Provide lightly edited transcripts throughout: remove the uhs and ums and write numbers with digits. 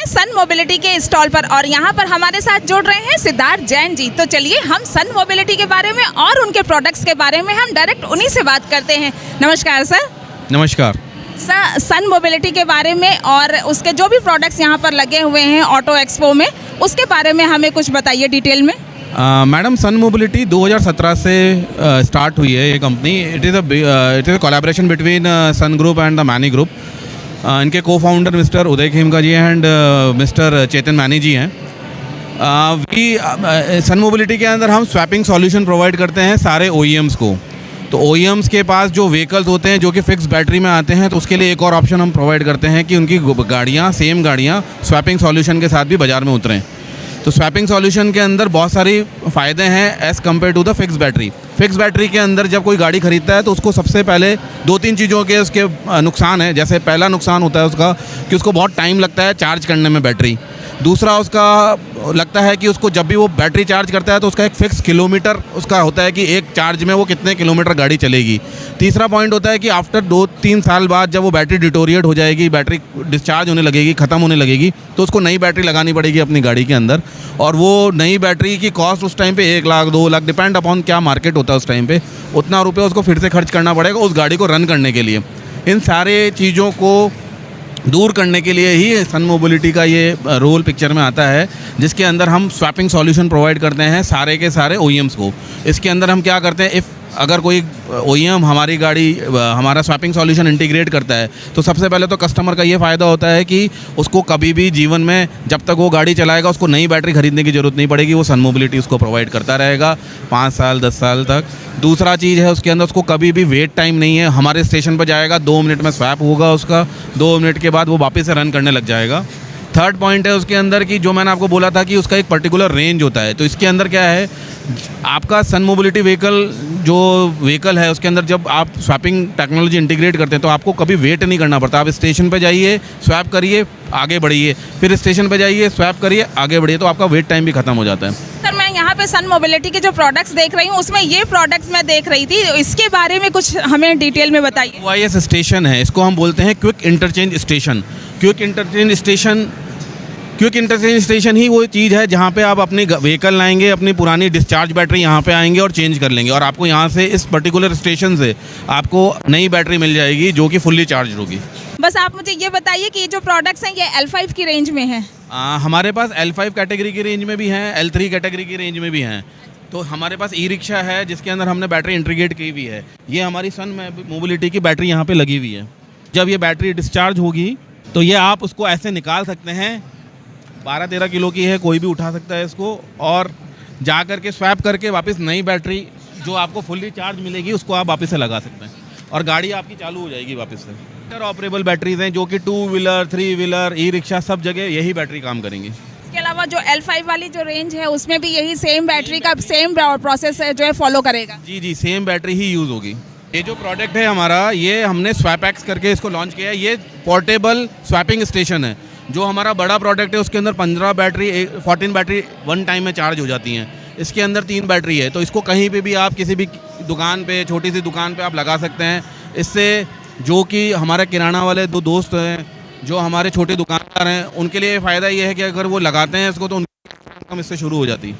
सन mobility के stall पर और यहाँ पर हमारे साथ जुड़ रहे हैं सिद्धार्थ जैन जी। तो चलिए हम सन मोबिलिटी के बारे में और उनके प्रोडक्ट्स के बारे में हम डायरेक्ट उन्हीं से बात करते हैं। नमस्कार सर। नमस्कार सर, सन मोबिलिटी के बारे में और उसके जो भी प्रोडक्ट्स यहाँ पर लगे हुए हैं ऑटो एक्सपो में, उसके बारे में हमें कुछ बताइए डिटेल में। मैडम, सन मोबिलिटी 2017 से स्टार्ट हुई है ये company. It is a collaboration between Sun group and the Maini group. इनके को founder mister Uday Khemka ji and mister Chetan Maini ji हैं। सन मोबिलिटी के अंदर हम स्वैपिंग सॉल्यूशन प्रोवाइड करते हैं सारे OEMs को। तो OEMs के पास जो व्हीकल्स होते हैं जो कि फिक्स बैटरी में आते हैं, तो उसके लिए एक और ऑप्शन हम प्रोवाइड करते हैं कि उनकी गाड़ियाँ सेम गाड़ियाँ स्वैपिंग सॉल्यूशन के साथ भी बाज़ार में उतरें। तो स्वैपिंग सॉल्यूशन के अंदर बहुत सारी फ़ायदे हैं as compared to the fix battery. Fix battery के अंदर जब कोई गाड़ी खरीदता है तो उसको सबसे पहले 2-3 चीज़ों के उसके नुकसान है। जैसे पहला नुकसान होता है उसका कि उसको बहुत टाइम लगता है चार्ज करने में बैटरी। दूसरा उसका लगता है कि उसको जब भी वो बैटरी चार्ज करता है तो उसका एक फ़िक्स किलोमीटर उसका होता है कि एक चार्ज में वो कितने किलोमीटर गाड़ी चलेगी। तीसरा पॉइंट होता है कि आफ्टर 2-3 साल बाद जब वो बैटरी डिटोरिएट हो जाएगी, बैटरी डिस्चार्ज होने लगेगी, ख़त्म होने लगेगी, तो उसको नई बैटरी लगानी पड़ेगी अपनी गाड़ी के अंदर। और वो नई बैटरी की कॉस्ट उस टाइम पे 1 लाख 2 लाख डिपेंड अपॉन क्या मार्केट होता है उस टाइम पे, उतना रुपये उसको फिर से खर्च करना पड़ेगा उस गाड़ी को रन करने के लिए। इन सारे चीज़ों को दूर करने के लिए ही सन मोबिलिटी का ये रोल पिक्चर में आता है, जिसके अंदर हम स्वैपिंग सॉल्यूशन प्रोवाइड करते हैं सारे के सारे OEMs को। इसके अंदर हम क्या करते हैं, अगर कोई OEM हमारी गाड़ी हमारा स्वैपिंग सॉल्यूशन इंटीग्रेट करता है तो सबसे पहले तो कस्टमर का ये फ़ायदा होता है कि उसको कभी भी जीवन में जब तक वो गाड़ी चलाएगा उसको नई बैटरी खरीदने की ज़रूरत नहीं पड़ेगी। वो सन मोबिलिटी उसको प्रोवाइड करता रहेगा 5 साल 10 साल तक। दूसरा चीज़ है उसके अंदर उसको कभी भी वेट टाइम नहीं है। हमारे स्टेशन पर जाएगा, 2 मिनट में स्वैप होगा उसका, 2 मिनट के बाद वो वापस से रन करने लग जाएगा। थर्ड पॉइंट है उसके अंदर कि जो मैंने आपको बोला था कि उसका एक पर्टिकुलर रेंज होता है। तो इसके अंदर क्या है, आपका सन मोबिलिटी व्हीकल है उसके अंदर जब आप स्वैपिंग टेक्नोलॉजी इंटीग्रेट करते हैं तो आपको कभी वेट नहीं करना पड़ता। आप स्टेशन पे जाइए, स्वैप करिए, आगे बढ़िए, फिर स्टेशन पे जाइए, स्वैप करिए, आगे बढ़िए, तो आपका वेट टाइम भी खत्म हो जाता है। सर, मैं यहाँ पे सन मोबिलिटी के जो प्रोडक्ट्स देख रही हूँ उसमें ये प्रोडक्ट्स मैं देख रही थी, इसके बारे में कुछ हमें डिटेल में बताइए। OIS स्टेशन है, इसको हम बोलते हैं quick interchange station. Quick interchange station ही वो चीज़ है जहाँ पे आप अपनी व्हीकल लाएंगे, अपनी पुरानी डिस्चार्ज बैटरी यहाँ पे आएंगे और चेंज कर लेंगे, और आपको यहाँ से इस पर्टिकुलर स्टेशन से आपको नई बैटरी मिल जाएगी जो कि फुल्ली चार्ज होगी। बस आप मुझे ये बताइए कि जो प्रोडक्ट्स हैं ये L5 की रेंज में हैं। हमारे पास L5 कैटेगरी की रेंज में भी हैं, L3 कैटेगरी की रेंज में भी हैं। तो हमारे पास ई-रिक्शा है जिसके अंदर हमने बैटरी इंटीग्रेट की हुई है। ये हमारी सन मोबिलिटी की बैटरी यहाँ पे लगी हुई है। जब ये बैटरी डिस्चार्ज होगी तो ये आप उसको ऐसे निकाल सकते हैं। 12-13 किलो की है, कोई भी उठा सकता है इसको, और जा करके स्वैप करके वापस नई बैटरी जो आपको फुल्ली चार्ज मिलेगी उसको आप वापस से लगा सकते हैं और गाड़ी आपकी चालू हो जाएगी वापस से। इंटर ऑपरेबल बैटरीज हैं जो कि 2 व्हीलर 3 व्हीलर ई-रिक्शा सब जगह यही बैटरी काम करेंगी। इसके अलावा जो L5 वाली जो रेंज है उसमें भी यही सेम बैटरी का सेम प्रोसेस है जो है फॉलो करेगा। जी, सेम बैटरी ही यूज़ होगी। ये जो प्रोडक्ट है हमारा, ये हमने स्वैपएक्स करके इसको लॉन्च किया है। ये पोर्टेबल स्वैपिंग स्टेशन है। जो हमारा बड़ा प्रोडक्ट है उसके अंदर 14 बैटरी वन टाइम में चार्ज हो जाती हैं। इसके अंदर 3 बैटरी है, तो इसको कहीं पे भी आप किसी भी दुकान पे, छोटी सी दुकान पे आप लगा सकते हैं। इससे जो कि हमारे किराना वाले 2 दोस्त हैं, जो हमारे छोटे दुकानदार हैं, उनके लिए फ़ायदा ये है कि अगर वो लगाते हैं इसको तो उनकी इनकम इससे शुरू हो जाती है।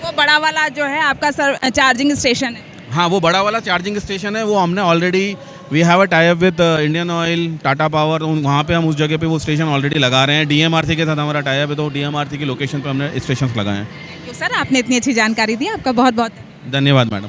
वो बड़ा वाला जो है आपका सर चार्जिंग स्टेशन है। हाँ, वो बड़ा वाला चार्जिंग स्टेशन है, वो हमने already we have a tie up with Indian Oil, Tata Power. वहाँ पे हम उस जगह पे वो स्टेशन ऑलरेडी लगा रहे हैं। DMRC के साथ हमारा टाई अप है, तो DMRC की लोकेशन पे हमने स्टेशन लगाए हैं। तो सर, आपने इतनी अच्छी जानकारी दी, आपका बहुत बहुत धन्यवाद मैडम।